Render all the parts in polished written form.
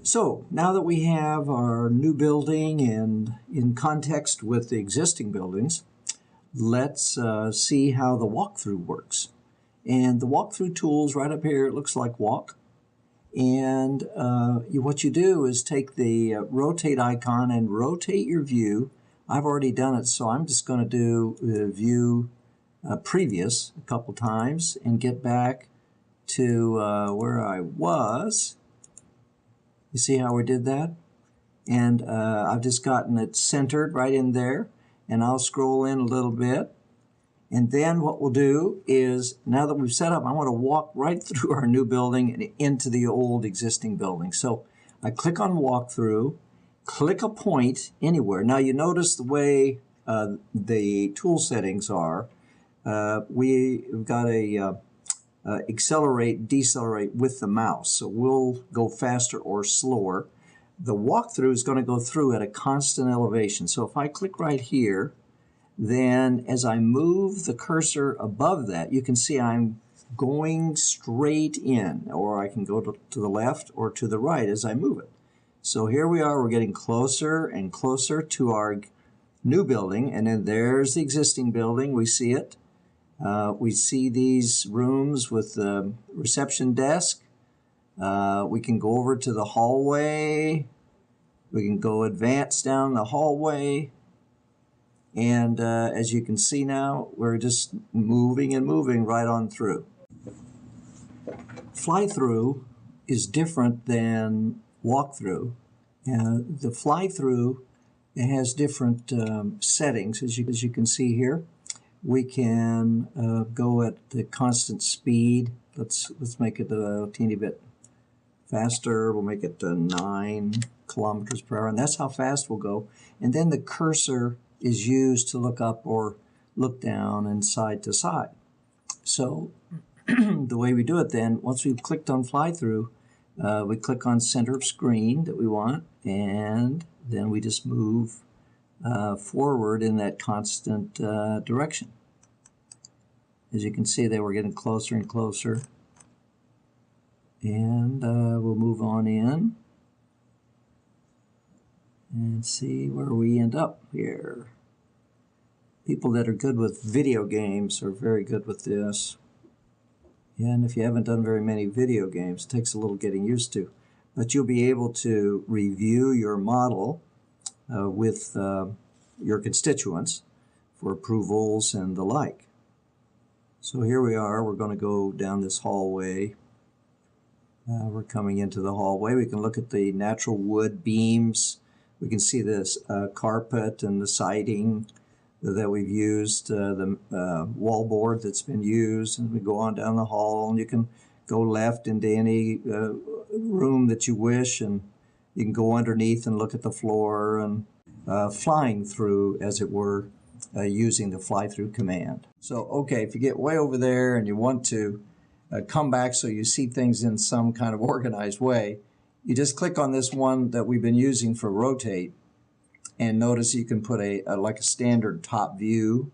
So now that we have our new building and in context with the existing buildings, let's see how the walkthrough works. And the walkthrough tool's right up here. It looks like walk. And what you do is take the rotate icon and rotate your view. I've already done it, so I'm just going to do view previous a couple times and get back to where I was. You see how we did that? And I've just gotten it centered right in there. And I'll scroll in a little bit. And then what we'll do is, now that we've set up, I want to walk right through our new building and into the old existing building. So I click on walkthrough, click a point anywhere. Now you notice the way the tool settings are. We've got a accelerate, decelerate with the mouse. So we'll go faster or slower. The walkthrough is going to go through at a constant elevation. So if I click right here, then as I move the cursor above that, you can see I'm going straight in, or I can go to the left or to the right as I move it. So here we are, we're getting closer and closer to our new building, and then there's the existing building, we see it. We see these rooms with the reception desk. We can go over to the hallway. We can go advance down the hallway. And as you can see now, we're just moving and moving right on through. Fly-through is different than walk-through. The fly-through has different settings, as you can see here. We can go at the constant speed. Let's make it a teeny bit faster. We'll make it 9 kilometers per hour, and that's how fast we'll go. And then the cursor is used to look up or look down and side to side. So the way we do it then, once we've clicked on fly through, we click on center of screen that we want, and then we just move forward in that constant direction. As you can see, they were getting closer and closer. And we'll move on in and see where we end up here. People that are good with video games are very good with this. And if you haven't done very many video games, it takes a little getting used to. But you'll be able to review your model with your constituents for approvals and the like. So here we are. We're going to go down this hallway. We're coming into the hallway. We can look at the natural wood beams. We can see this carpet and the siding that we've used, the wallboard that's been used, and we go on down the hall, and you can go left into any room that you wish, and you can go underneath and look at the floor, and flying through, as it were, using the fly-through command. So, okay, if you get way over there and you want to come back so you see things in some kind of organized way, you just click on this one that we've been using for rotate, and notice you can put like a standard top view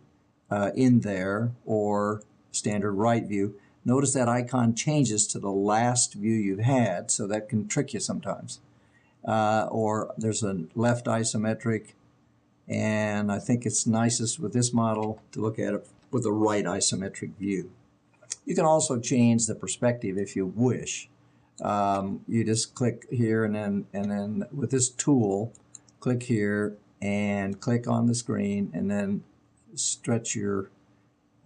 in there, or standard right view. Notice that icon changes to the last view you've had, so that can trick you sometimes. Or there's a left isometric, and I think it's nicest with this model to look at it with a right isometric view. You can also change the perspective if you wish. You just click here, and then with this tool, click here and click on the screen, and then stretch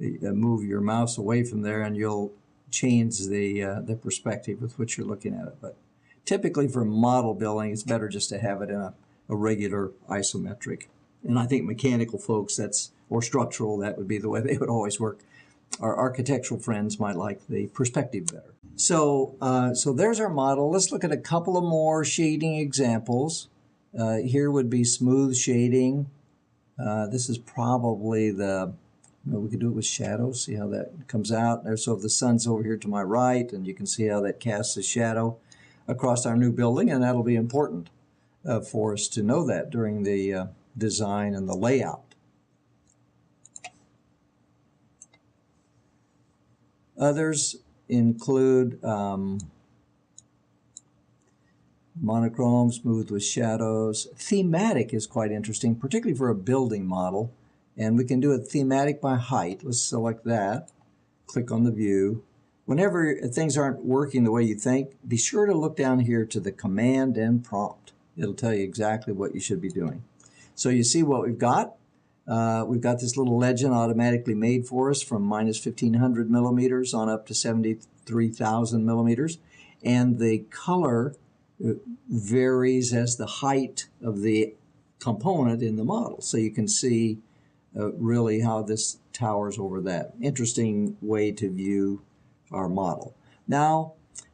move your mouse away from there, and you'll change the perspective with which you're looking at it. But typically for model building, it's better just to have it in a regular isometric. And I think mechanical folks, or structural, that would be the way they would always work. Our architectural friends might like the perspective better. So there's our model. Let's look at a couple of more shading examples. Here would be smooth shading. This is probably we could do it with shadows, see how that comes out there. So if the sun's over here to my right, and you can see how that casts a shadow across our new building, and that'll be important for us to know that during the design and the layout. Others include Monochrome, smooth with shadows. Thematic is quite interesting, particularly for a building model. And we can do it thematic by height. Let's select that. Click on the view. Whenever things aren't working the way you think, be sure to look down here to the command and prompt. It'll tell you exactly what you should be doing. So you see what we've got. We've got this little legend automatically made for us from minus 1500 millimeters on up to 73,000 millimeters. And the color varies as the height of the component in the model. So you can see really how this towers over that. Interesting way to view our model. Now,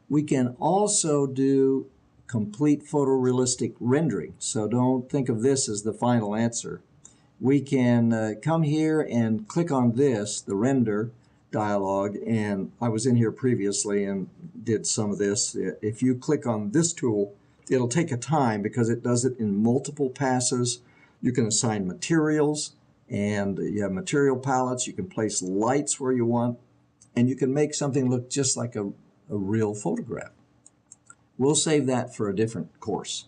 we can also do complete photorealistic rendering. So don't think of this as the final answer. We can come here and click on this, the render dialog, and I was in here previously and did some of this. If you click on this tool, it'll take a time because it does it in multiple passes. You can assign materials, and you have material palettes. You can place lights where you want, and you can make something look just like a real photograph. We'll save that for a different course.